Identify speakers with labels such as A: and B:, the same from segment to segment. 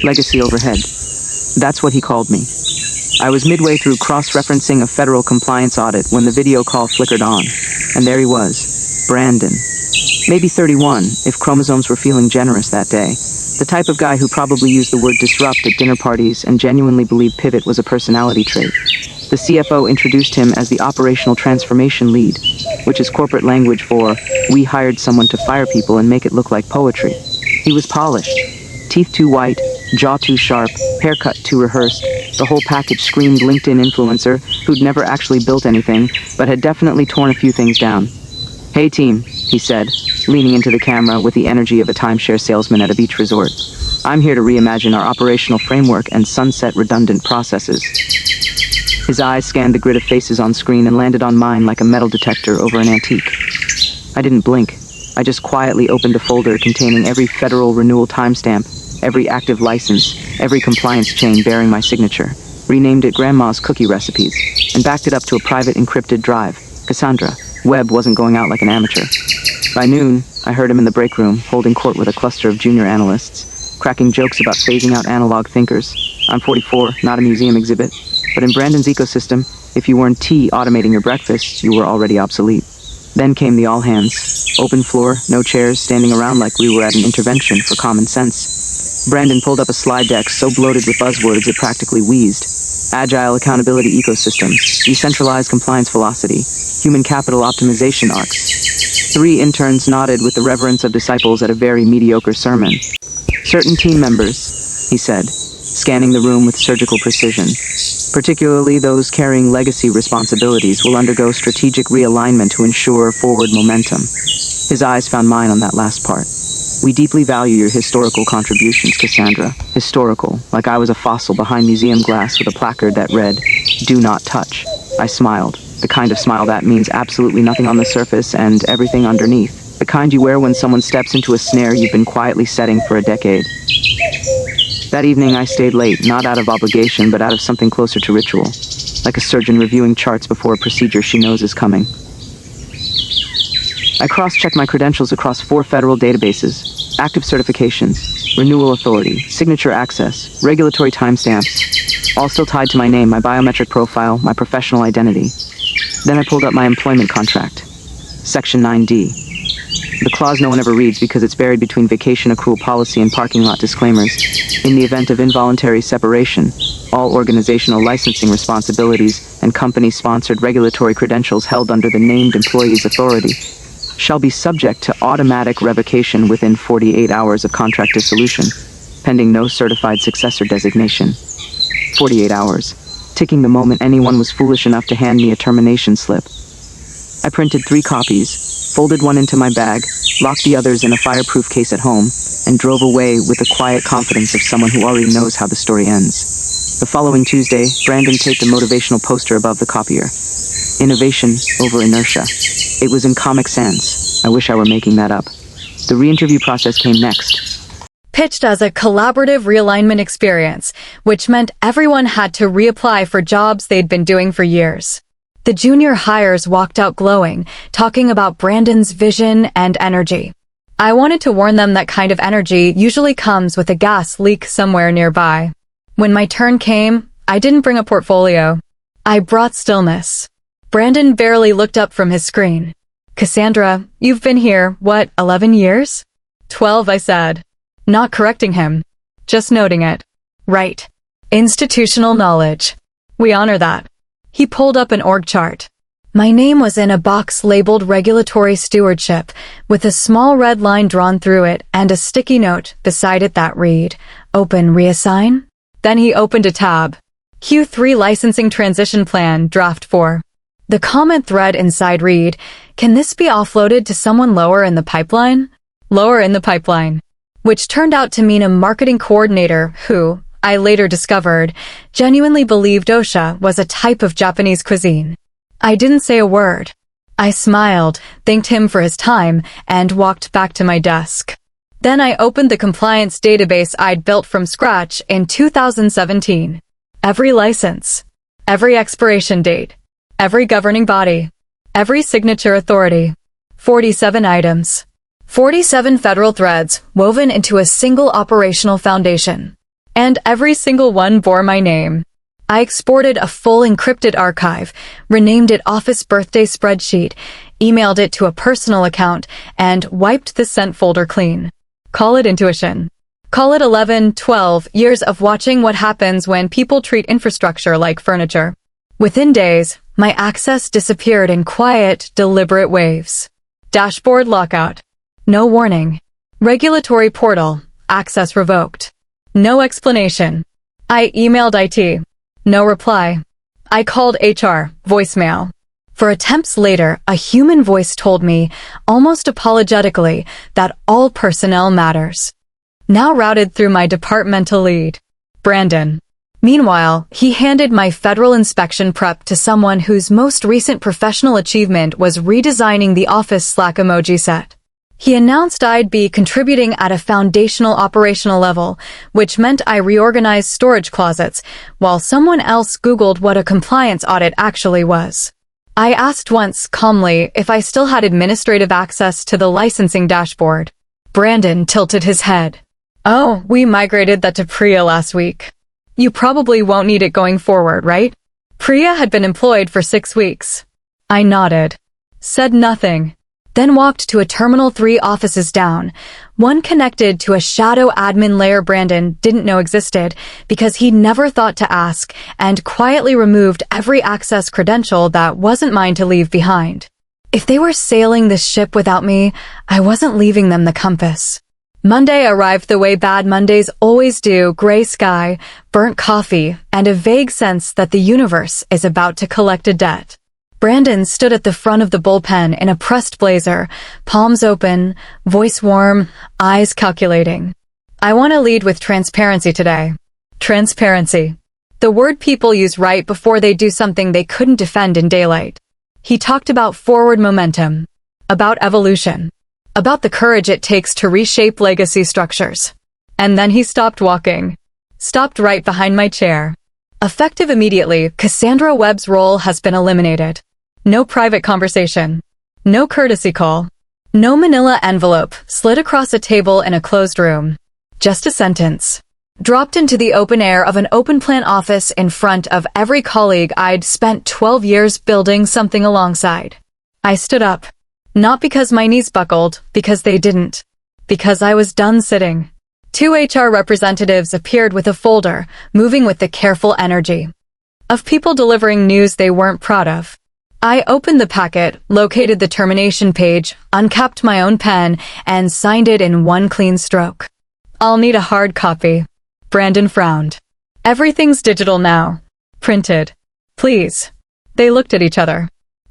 A: legacy overhead. That's what he called me. I was midway through cross-referencing a federal compliance audit when the video call flickered on. And there he was, Brandon. Maybe 31, if chromosomes were feeling generous that day. The type of guy who probably used the word disrupt at dinner parties and genuinely believed pivot was a personality trait. The CFO introduced him as the operational transformation lead, which is corporate language for, we hired someone to fire people and make it look like poetry. He was polished. Teeth too white, jaw too sharp, haircut too rehearsed. The whole package screamed LinkedIn influencer who'd never actually built anything, but had definitely torn a few things down. Hey team, he said, leaning into the camera with the energy of a timeshare salesman at a beach resort. I'm here to reimagine our operational framework and sunset redundant processes. His eyes scanned the grid of faces on screen and landed on mine like a metal detector over an antique. I didn't blink. I just quietly opened a folder containing every federal renewal timestamp, every active license, every compliance chain bearing my signature, renamed it Grandma's Cookie Recipes, and backed it up to a private encrypted drive. Cassandra, Webb wasn't going out like an amateur. By noon, I heard him in the break room, holding court with a cluster of junior analysts, cracking jokes about phasing out analog thinkers. I'm 44, not a museum exhibit, but in Brandon's ecosystem, if you weren't automating your breakfast, you were already obsolete. Then came the all-hands. Open floor, no chairs, standing around like we were at an intervention for common sense. Brandon pulled up a slide deck so bloated with buzzwords it practically wheezed. Agile accountability ecosystems, decentralized compliance velocity, human capital optimization arcs. 3 interns nodded with the reverence of disciples at a very mediocre sermon. Certain team members, he said, scanning the room with surgical precision, particularly those carrying legacy responsibilities, will undergo strategic realignment to ensure forward momentum. His eyes found mine on that last part. We deeply value your historical contributions, Cassandra. Historical, like I was a fossil behind museum glass with a placard that read, "Do not touch." I smiled, the kind of smile that means absolutely nothing on the surface and everything underneath. The kind you wear when someone steps into a snare you've been quietly setting for a decade. That evening I stayed late, not out of obligation, but out of something closer to ritual. Like a surgeon reviewing charts before a procedure she knows is coming. I cross-checked my credentials across 4 federal databases: active certifications, renewal authority, signature access, regulatory timestamps, all still tied to my name, my biometric profile, my professional identity. Then I pulled up my employment contract. Section 9D. The clause no one ever reads because it's buried between vacation accrual policy and parking lot disclaimers. In the event of involuntary separation, all organizational licensing responsibilities and company-sponsored regulatory credentials held under the named employee's authority shall be subject to automatic revocation within 48 hours of contract dissolution, pending no certified successor designation. 48 hours, ticking the moment anyone was foolish enough to hand me a termination slip. I printed 3 copies, folded one into my bag, locked the others in a fireproof case at home, and drove away with the quiet confidence of someone who already knows how the story ends. The following Tuesday, Brandon taped a motivational poster above the copier. Innovation over inertia. It was in Comic Sans. I wish I were making that up. The re-interview process came next.
B: Pitched as a collaborative realignment experience, which meant everyone had to reapply for jobs they'd been doing for years. The junior hires walked out glowing, talking about Brandon's vision and energy. I wanted to warn them that kind of energy usually comes with a gas leak somewhere nearby. When my turn came, I didn't bring a portfolio. I brought stillness. Brandon barely looked up from his screen. "Cassandra, you've been here, what, 11 years?" 12, I said. Not correcting him, just noting it. Right. Institutional knowledge. We honor that. He pulled up an org chart. My name was in a box labeled Regulatory Stewardship, with a small red line drawn through it and a sticky note beside it that read, "Open Reassign?" Then he opened a tab. Q3 Licensing Transition Plan, Draft 4. The comment thread inside read, "Can this be offloaded to someone lower in the pipeline?" Lower in the pipeline. Which turned out to mean a marketing coordinator who, I later discovered, genuinely believed dosha was a type of Japanese cuisine. I didn't say a word. I smiled, thanked him for his time, and walked back to my desk. Then I opened the compliance database I'd built from scratch in 2017. Every license, every expiration date, every governing body, every signature authority. 47 items. 47 federal threads woven into a single operational foundation. And every single one bore my name. I exported a full encrypted archive, renamed it Office Birthday Spreadsheet, emailed it to a personal account, and wiped the sent folder clean. Call it intuition. Call it 11, 12 years of watching what happens when people treat infrastructure like furniture. Within days, my access disappeared in quiet, deliberate waves. Dashboard lockout. No warning. Regulatory portal. Access revoked. No explanation. I emailed IT. No reply. I called HR. Voicemail. For attempts later, a human voice told me, almost apologetically, that all personnel matters. Now routed through my departmental lead, Brandon. Meanwhile, he handed my federal inspection prep to someone whose most recent professional achievement was redesigning the office Slack emoji set. He announced I'd be contributing at a foundational operational level, which meant I reorganized storage closets, while someone else Googled what a compliance audit actually was. I asked once, calmly, if I still had administrative access to the licensing dashboard. Brandon tilted his head. Oh, we migrated that to Priya last week. You probably won't need it going forward, right? Priya had been employed for 6 weeks. I nodded. Said nothing. Then walked to a Terminal 3 offices down, one connected to a shadow admin layer Brandon didn't know existed because he'd never thought to ask, and quietly removed every access credential that wasn't mine to leave behind. If they were sailing this ship without me, I wasn't leaving them the compass. Monday arrived the way bad Mondays always do, gray sky, burnt coffee, and a vague sense that the universe is about to collect a debt. Brandon stood at the front of the bullpen in a pressed blazer, palms open, voice warm, eyes calculating. I want to lead with transparency today. Transparency. The word people use right before they do something they couldn't defend in daylight. He talked about forward momentum, about evolution, about the courage it takes to reshape legacy structures. And then he stopped walking. Stopped right behind my chair. Effective immediately, Cassandra Webb's role has been eliminated. No private conversation. No courtesy call. No manila envelope slid across a table in a closed room. Just a sentence. Dropped into the open air of an open-plan office in front of every colleague I'd spent 12 years building something alongside. I stood up. Not because my knees buckled, because they didn't. Because I was done sitting. 2 HR representatives appeared with a folder, moving with the careful energy of people delivering news they weren't proud of. I opened the packet, located the termination page, uncapped my own pen, and signed it in one clean stroke. I'll need a hard copy. Brandon frowned. Everything's digital now. Printed. Please. They looked at each other.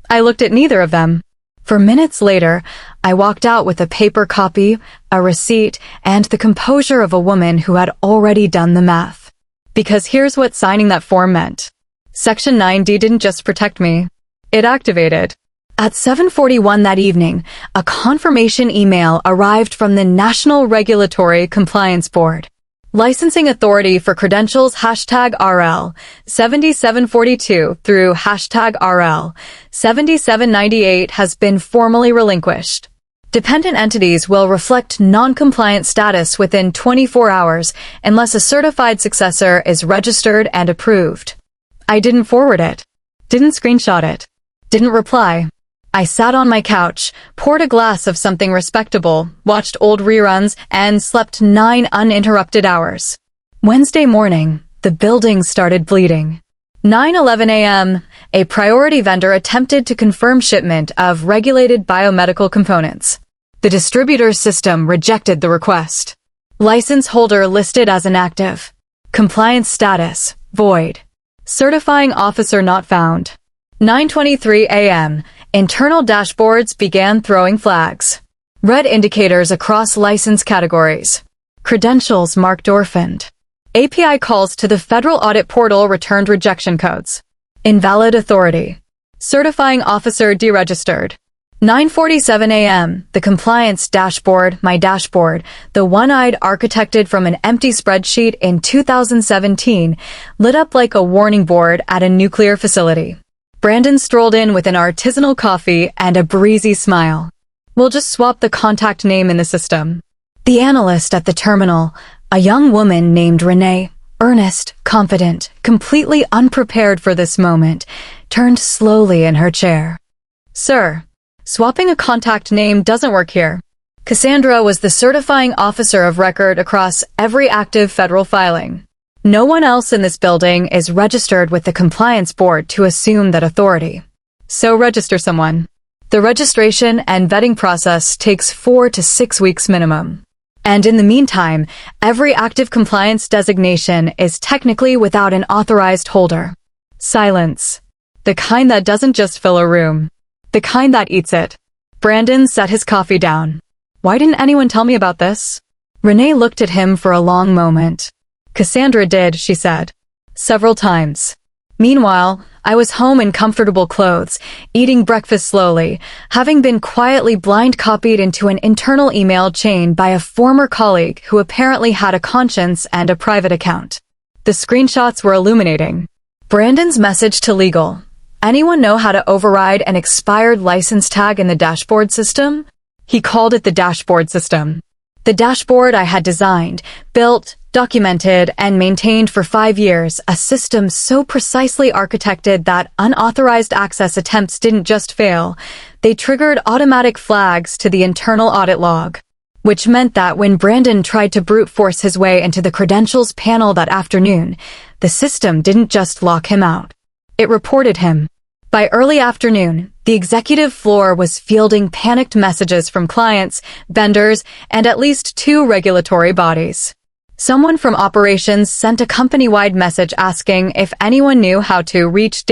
B: I looked at neither of them. For minutes later, I walked out with a paper copy, a receipt, and the composure of a woman who had already done the math. Because here's what signing that form meant. Section 9D didn't just protect me. It activated. At 7:41 that evening, a confirmation email arrived from the National Regulatory Compliance Board. Licensing Authority for Credentials #RL 7742 through #RL 7798 has been formally relinquished. Dependent entities will reflect non-compliant status within 24 hours unless a certified successor is registered and approved. I didn't forward it. Didn't screenshot it. Didn't reply. I sat on my couch, poured a glass of something respectable, watched old reruns, and slept 9 uninterrupted hours. Wednesday morning, the building started bleeding. 9:11 a.m., a priority vendor attempted to confirm shipment of regulated biomedical components. The distributor's system rejected the request. License holder listed as inactive. Compliance status, void. Certifying officer not found. 9:23 a.m., internal dashboards began throwing flags. Red indicators across license categories. Credentials marked orphaned. API calls to the federal audit portal returned rejection codes. Invalid authority. Certifying officer deregistered. 9:47 a.m., the compliance dashboard, my dashboard, the one I'd architected from an empty spreadsheet in 2017, lit up like a warning board at a nuclear facility. Brandon strolled in with an artisanal coffee and a breezy smile. We'll just swap the contact name in the system. The analyst at the terminal, A young woman named Renee, earnest, confident, completely unprepared for this moment, turned slowly in her chair. "Sir, swapping a contact name doesn't work here." Cassandra was the certifying officer of record across every active federal filing. No one else in this building is registered with the compliance board to assume that authority. So register someone. The registration and vetting process takes 4 to 6 weeks minimum. And in the meantime, every active compliance designation is technically without an authorized holder. Silence. The kind that doesn't just fill a room. The kind that eats it. Brandon set his coffee down. "Why didn't anyone tell me about this?" Renee looked at him for a long moment. "Cassandra did," she said. "Several times. Meanwhile, I was home in comfortable clothes, eating breakfast slowly, having been quietly blind copied into an internal email chain by a former colleague who apparently had a conscience and a private account. The screenshots were illuminating. Brandon's message to legal. Anyone know how to override an expired license tag in the dashboard system? He called it the dashboard system. The dashboard I had designed, built, documented, and maintained for 5 years, a system so precisely architected that unauthorized access attempts didn't just fail, they triggered automatic flags to the internal audit log. Which meant that when Brandon tried to brute force his way into the credentials panel that afternoon, the system didn't just lock him out. It reported him. By early afternoon, the executive floor was fielding panicked messages from clients, vendors, and at least 2 regulatory bodies. Someone from operations sent a company-wide message asking if anyone knew how to reach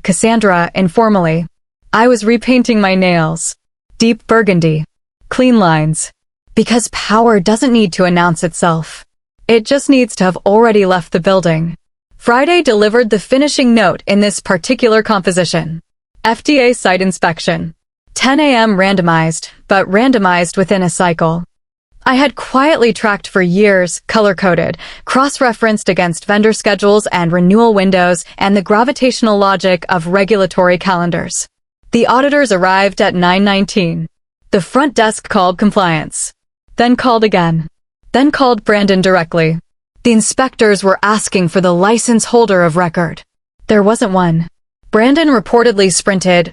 B: Cassandra, informally. I was repainting my nails. Deep burgundy. Clean lines. Because power doesn't need to announce itself. It just needs to have already left the building. Friday delivered the finishing note in this particular composition. FDA site inspection. 10 a.m. randomized, but randomized within a cycle. I had quietly tracked for years, color-coded, cross-referenced against vendor schedules and renewal windows and the gravitational logic of regulatory calendars. The auditors arrived at 9:19. The front desk called compliance. Then called again. Then called Brandon directly. The inspectors were asking for the license holder of record. There wasn't one. Brandon reportedly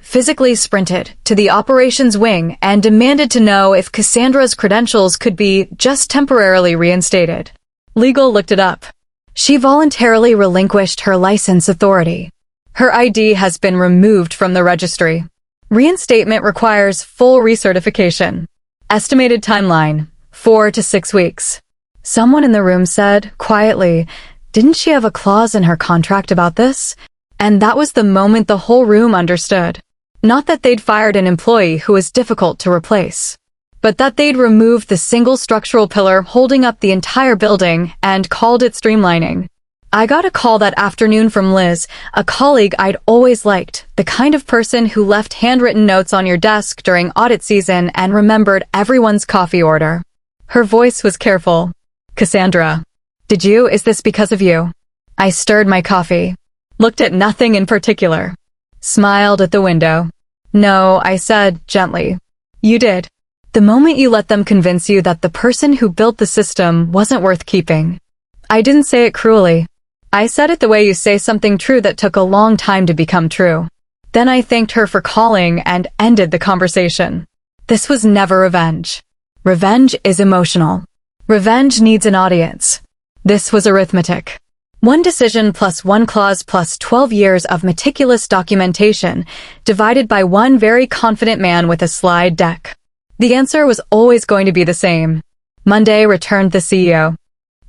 B: physically sprinted, to the operations wing and demanded to know if Cassandra's credentials could be just temporarily reinstated. Legal looked it up. She voluntarily relinquished her license authority. Her ID has been removed from the registry. Reinstatement requires full recertification. Estimated timeline, 4 to 6 weeks. Someone in the room said, quietly, "Didn't she have a clause in her contract about this?" And that was the moment the whole room understood. Not that they'd fired an employee who was difficult to replace, but that they'd removed the single structural pillar holding up the entire building and called it streamlining. I got a call that afternoon from Liz, a colleague I'd always liked, the kind of person who left handwritten notes on your desk during audit season and remembered everyone's coffee order. Her voice was careful. "Cassandra. Is this because of you?" I stirred my coffee. Looked at nothing in particular. Smiled at the window. "No," I said, gently. "You did. The moment you let them convince you that the person who built the system wasn't worth keeping." I didn't say it cruelly. I said it the way you say something true that took a long time to become true. Then I thanked her for calling and ended the conversation. This was never revenge. Revenge is emotional. Revenge needs an audience. This was arithmetic. 1 decision plus 1 clause plus 12 years of meticulous documentation, divided by 1 very confident man with a slide deck. The answer was always going to be the same. Monday returned the CEO.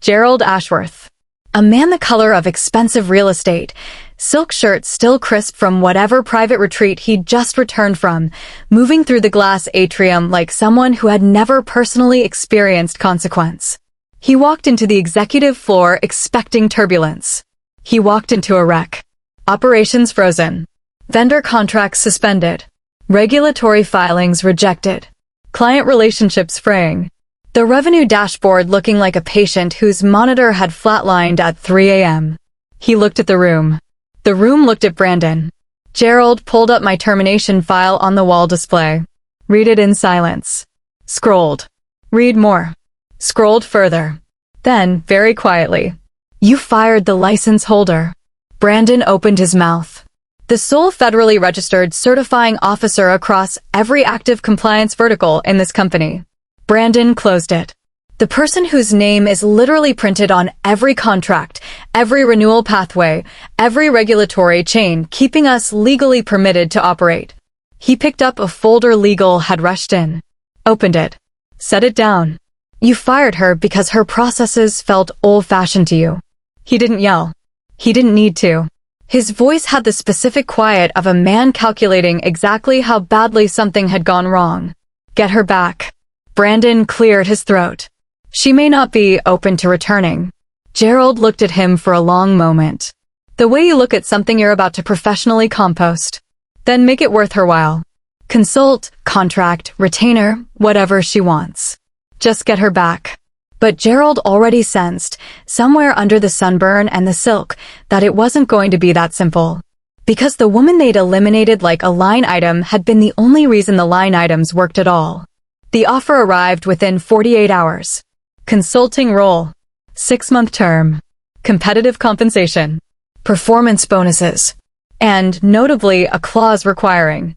B: Gerald Ashworth. A man the color of expensive real estate, silk shirt still crisp from whatever private retreat he'd just returned from, moving through the glass atrium like someone who had never personally experienced consequence. He walked into the executive floor expecting turbulence. He walked into a wreck. Operations frozen. Vendor contracts suspended. Regulatory filings rejected. Client relationships fraying. The revenue dashboard looking like a patient whose monitor had flatlined at 3 a.m. He looked at the room. The room looked at Brandon. Gerald pulled up my termination file on the wall display. Read it in silence. Scrolled. Read more. Scrolled further. Then, very quietly, "You fired the license holder." Brandon opened his mouth. The sole federally registered certifying officer across every active compliance vertical in this company. Brandon closed it. The person whose name is literally printed on every contract, every renewal pathway, every regulatory chain, keeping us legally permitted to operate. He picked up a folder legal had rushed in. Opened it. Set it down. "You fired her because her processes felt old-fashioned to you." He didn't yell. He didn't need to. His voice had the specific quiet of a man calculating exactly how badly something had gone wrong. "Get her back." Brandon cleared his throat. "She may not be open to returning." Gerald looked at him for a long moment. "The way you look at something you're about to professionally compost. Then make it worth her while. Consult, contract, retainer, whatever she wants. Just get her back." But Gerald already sensed, somewhere under the sunburn and the silk, that it wasn't going to be that simple. Because the woman they'd eliminated like a line item had been the only reason the line items worked at all. The offer arrived within 48 hours. Consulting role. 6-month term. Competitive compensation. Performance bonuses. And, notably, a clause requiring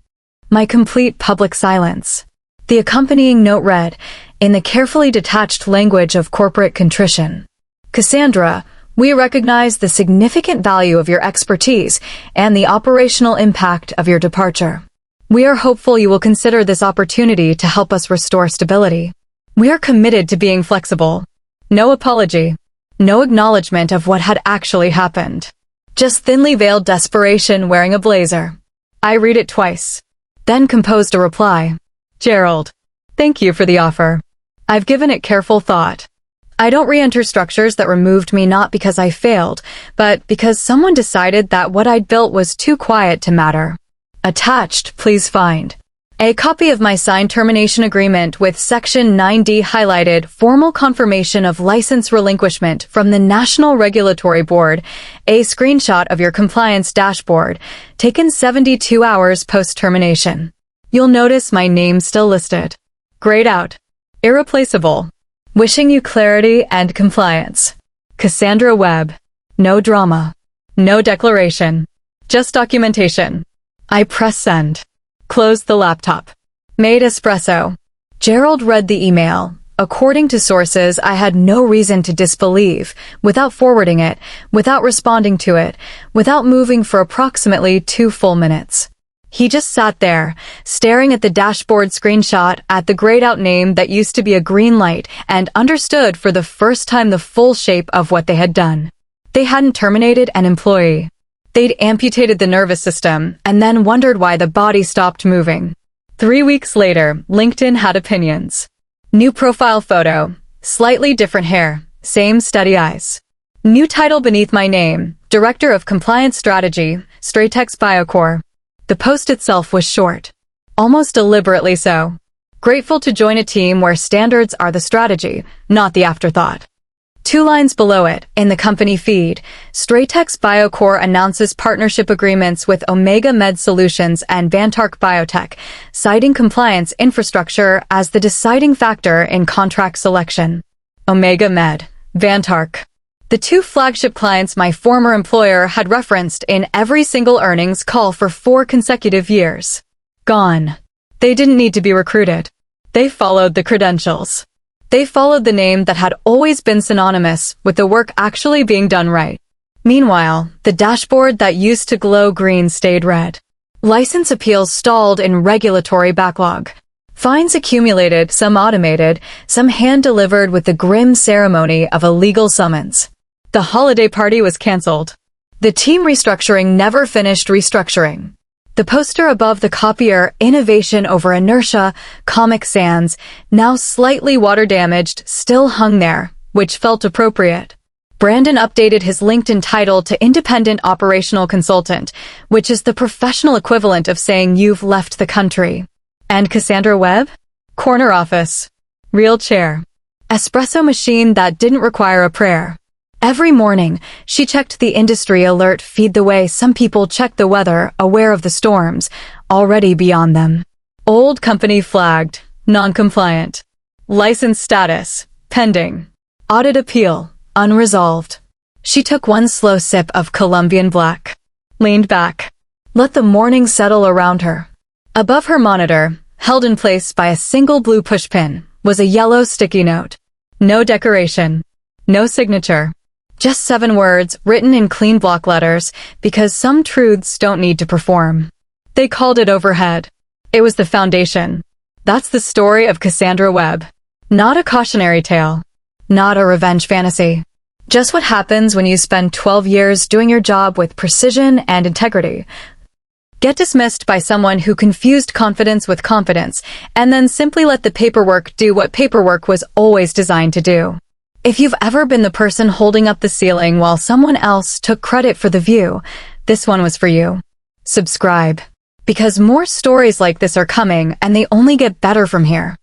B: my complete public silence. The accompanying note read, in the carefully detached language of corporate contrition, "Cassandra, we recognize the significant value of your expertise and the operational impact of your departure. We are hopeful you will consider this opportunity to help us restore stability. We are committed to being flexible. No apology. No acknowledgement of what had actually happened. Just thinly veiled desperation wearing a blazer." I read it twice. Then composed a reply. "Gerald, thank you for the offer. I've given it careful thought. I don't re-enter structures that removed me not because I failed, but because someone decided that what I'd built was too quiet to matter. Attached, please find a copy of my signed termination agreement with Section 9D highlighted formal confirmation of license relinquishment from the National Regulatory Board, a screenshot of your compliance dashboard, taken 72 hours post-termination. You'll notice my name's still listed. Grayed out. Irreplaceable. Wishing you clarity and compliance. Cassandra Webb. No drama. No declaration. Just documentation." I press send. Closed the laptop. Made espresso. Gerald read the email. According to sources I had no reason to disbelieve, without forwarding it, without responding to it, without moving for approximately 2 full minutes. He just sat there, staring at the dashboard screenshot at the grayed-out name that used to be a green light, and understood for the first time the full shape of what they had done. They hadn't terminated an employee. They'd amputated the nervous system, and then wondered why the body stopped moving. 3 weeks later, LinkedIn had opinions. New profile photo, slightly different hair, same steady eyes. New title beneath my name, Director of Compliance Strategy, Stratex Biocore. The post itself was short. Almost deliberately so. Grateful to join a team where standards are the strategy, not the afterthought. 2 lines below it, in the company feed, Stratex Biocore announces partnership agreements with Omega Med Solutions and Vantark Biotech, citing compliance infrastructure as the deciding factor in contract selection. Omega Med, Vantark. The 2 flagship clients my former employer had referenced in every single earnings call for 4 consecutive years. Gone. They didn't need to be recruited. They followed the credentials. They followed the name that had always been synonymous with the work actually being done right. Meanwhile, the dashboard that used to glow green stayed red. License appeals stalled in regulatory backlog. Fines accumulated, some automated, some hand-delivered with the grim ceremony of a legal summons. The holiday party was canceled. The team restructuring never finished restructuring. The poster above the copier, Innovation over Inertia, Comic Sans, now slightly water-damaged, still hung there, which felt appropriate. Brandon updated his LinkedIn title to Independent Operational Consultant, which is the professional equivalent of saying you've left the country. And Cassandra Webb? Corner office. Real chair. Espresso machine that didn't require a prayer. Every morning, she checked the industry alert feed the way some people check the weather, aware of the storms, already beyond them. Old company flagged, non-compliant. License status, pending. Audit appeal, unresolved. She took one slow sip of Colombian black, leaned back, let the morning settle around her. Above her monitor, held in place by a single blue pushpin, was a yellow sticky note. No decoration, no signature. Just 7 words written in clean block letters because some truths don't need to perform. They called it overhead. It was the foundation. That's the story of Cassandra Webb. Not a cautionary tale. Not a revenge fantasy. Just what happens when you spend 12 years doing your job with precision and integrity. Get dismissed by someone who confused confidence with confidence, and then simply let the paperwork do what paperwork was always designed to do. If you've ever been the person holding up the ceiling while someone else took credit for the view, this one was for you. Subscribe. Because more stories like this are coming, and they only get better from here.